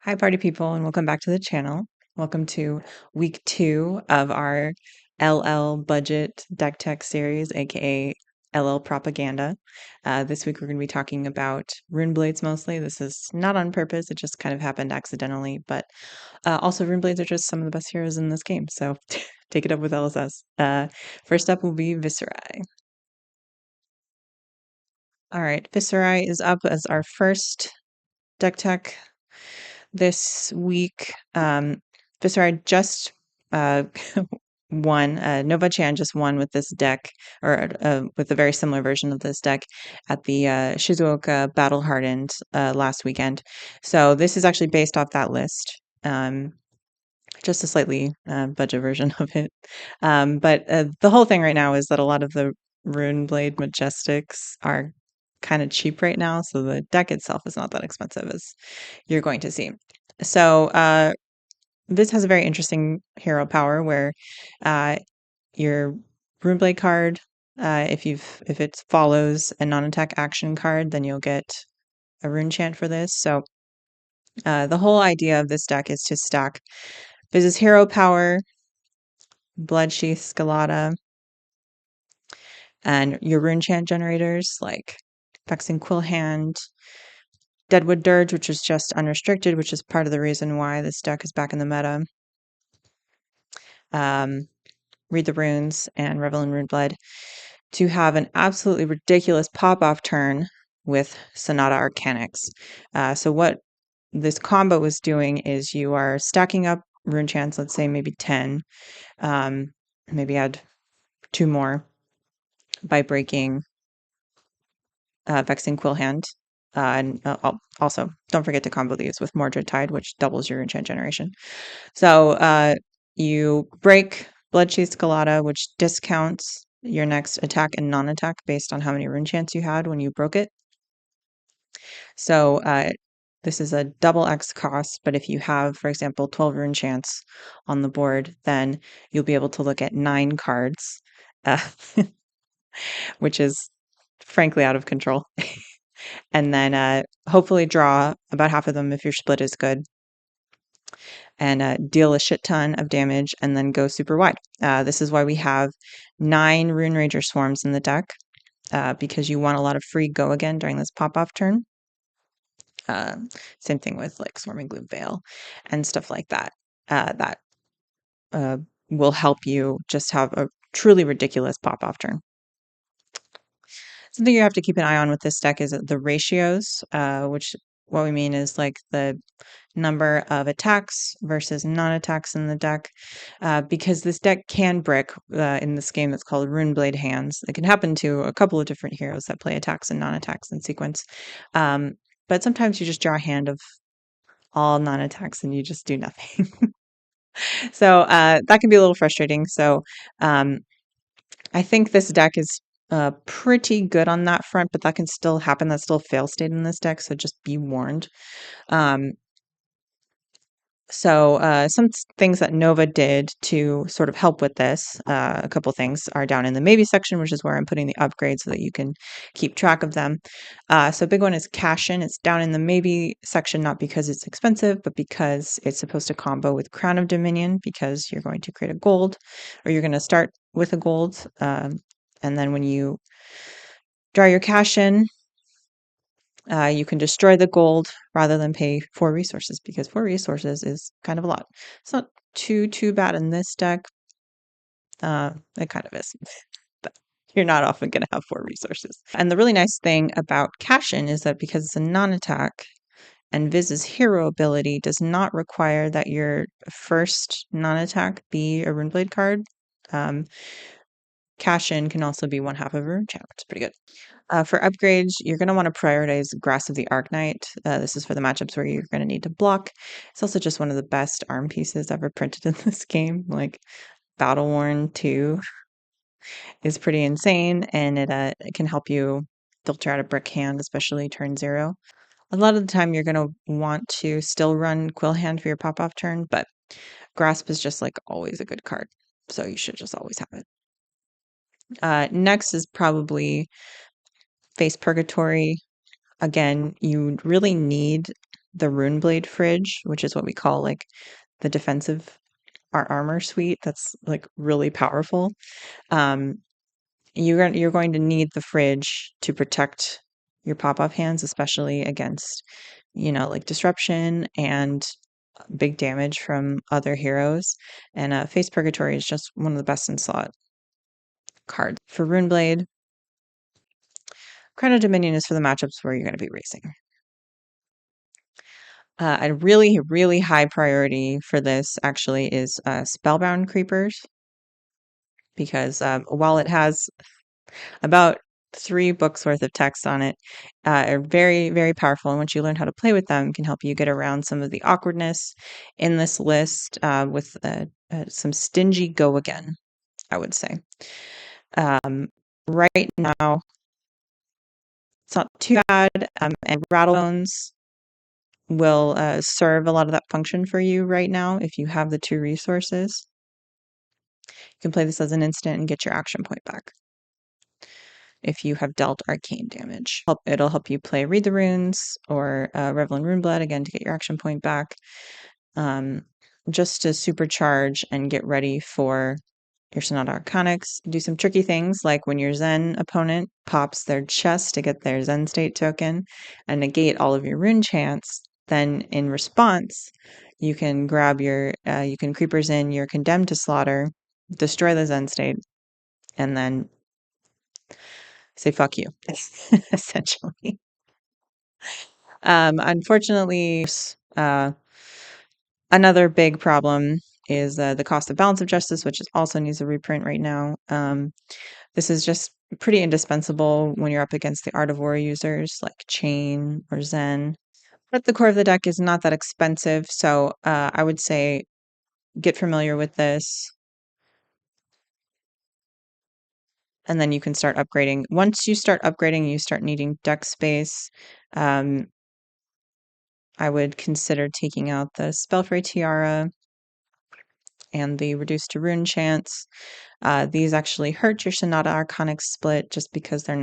Hi, party people, and welcome back to the channel. Welcome to week 2 of our LL Budget Deck Tech series, aka LL Propaganda. This week we're going to be talking about rune blades mostly. This is not on purpose, it just kind of happened accidentally, but also rune blades are just some of the best heroes in this game, so take it up with LSS. First up will be Viserai. All right, Viserai is up as our first deck tech this week. Viserai just uh, won. Nova Chan just won with this deck, or with a very similar version of this deck at the Shizuoka Battle Hardened last weekend. So this is actually based off that list. Just a slightly budget version of it. But the whole thing right now is that a lot of the Rune Blade Majestics are kind of cheap right now, so the deck itself is not that expensive as you're going to see. So this has a very interesting hero power where uh, your Rune Blade card, if it follows a non-attack action card, then you'll get a rune chant for this. So the whole idea of this deck is to stack Viz's hero power, Bloodsheath, Scalata, and your rune chant generators like Vexing Quillhand, Deadwood Dirge, which is just unrestricted, which is part of the reason why this deck is back in the meta. Read the Runes and Revel in Runeblood to have an absolutely ridiculous pop-off turn with Sonata Arcanics. So what this combo is doing is you are stacking up rune chants, let's say maybe 10, maybe add 2 more by breaking Vexing Quillhand. And also, don't forget to combo these with Mordred Tide, which doubles your enchant generation. So you break Bloodsheath Scalata, which discounts your next attack and non-attack based on how many rune chants you had when you broke it. So this is a double X cost, but if you have, for example, 12 rune chants on the board, then you'll be able to look at 9 cards, which is frankly out of control. And then hopefully draw about half of them if your split is good, and deal a shit ton of damage and then go super wide. This is why we have 9 Rune Rager Swarms in the deck, because you want a lot of free go again during this pop-off turn. Same thing with like Swarming Gloom Veil and stuff like that. That will help you just have a truly ridiculous pop-off turn. Something you have to keep an eye on with this deck is the ratios, which what we mean is like the number of attacks versus non-attacks in the deck, because this deck can brick in this game that's called Runeblade Hands. It can happen to a couple of different heroes that play attacks and non-attacks in sequence. But sometimes you just draw a hand of all non-attacks and you just do nothing. So that can be a little frustrating. So I think this deck is pretty good on that front, but that can still happen. That's still fail state in this deck, so just be warned. So some things that Nova did to sort of help with this, a couple things are down in the maybe section, which is where I'm putting the upgrades so that you can keep track of them. So a big one is cash in. It's down in the maybe section, not because it's expensive, but because it's supposed to combo with Crown of Dominion, because you're going to create a gold, or you're going to start with a gold. And then when you draw your cash in, you can destroy the gold rather than pay 4 resources, because 4 resources is kind of a lot. It's not too bad in this deck. It kind of is, but you're not often going to have 4 resources. And the really nice thing about Cash-In is that because it's a non-attack, and Viz's hero ability does not require that your first non-attack be a Runeblade card. Cash-In can also be 1/2 of a rune chant, which is pretty good. For upgrades, you're going to want to prioritize Grasp of the Arknight. This is for the matchups where you're going to need to block. It's also just one of the best arm pieces ever printed in this game. Like, Battle Worn 2 is pretty insane, and it can help you filter out a brick hand, especially turn 0. A lot of the time, you're going to want to still run Quill Hand for your pop-off turn, but Grasp is just like always a good card, so you should just always have it. Next is probably Face Purgatory. Again, you really need the Runeblade Fridge, which is what we call like the defensive our armor suite. That's like really powerful. Um, you're going to need the fridge to protect your pop-up hands, especially against, like disruption and big damage from other heroes. And Face Purgatory is just one of the best in slot cards. For Runeblade, Chrono Dominion is for the matchups where you're going to be racing. A really, really high priority for this actually is Spellbound Creepers, because while it has about 3 books worth of text on it, are very, very powerful. And once you learn how to play with them, can help you get around some of the awkwardness in this list with some stingy go again, I would say. Right now, it's not too bad, and Rattlebones will serve a lot of that function for you right now if you have the 2 resources. You can play this as an instant and get your action point back if you have dealt arcane damage. It'll help you play Read the Runes or Revel in Runeblood again to get your action point back, just to supercharge and get ready for your Sonata Arcanics. Do some tricky things like when your Zen opponent pops their chest to get their Zen state token and negate all of your rune chants, then in response, you can grab you can Creepers in your Condemned to Slaughter, destroy the Zen state, and then say fuck you, essentially. Unfortunately, another big problem is the cost of Balance of Justice, which also needs a reprint right now. This is just pretty indispensable when you're up against the Art of War users like Chain or Zen. But the core of the deck is not that expensive, so I would say get familiar with this, and then you can start upgrading. Once you start upgrading, you start needing deck space. I would consider taking out the Spellfray Tiara and the Reduced to Rune chants. These actually hurt your Sonata Arcanic split just because they're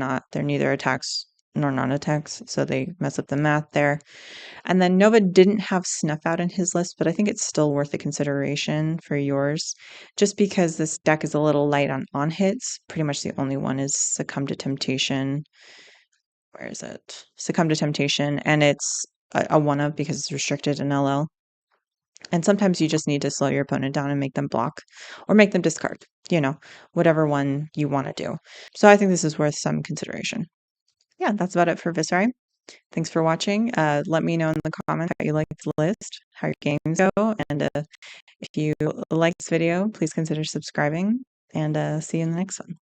neither attacks nor non-attacks, so they mess up the math there. And then Nova didn't have Snuff Out in his list, but I think it's still worth a consideration for yours, just because this deck is a little light on hits. Pretty much the only one is Succumb to Temptation. Where is it? Succumb to Temptation, and it's a one-of because it's restricted in LL. And sometimes you just need to slow your opponent down and make them block or make them discard, whatever one you want to do. So I think this is worth some consideration. Yeah, that's about it for Viserai. Thanks for watching. Let me know in the comments how you like the list, how your games go, and if you like this video, please consider subscribing, and see you in the next one.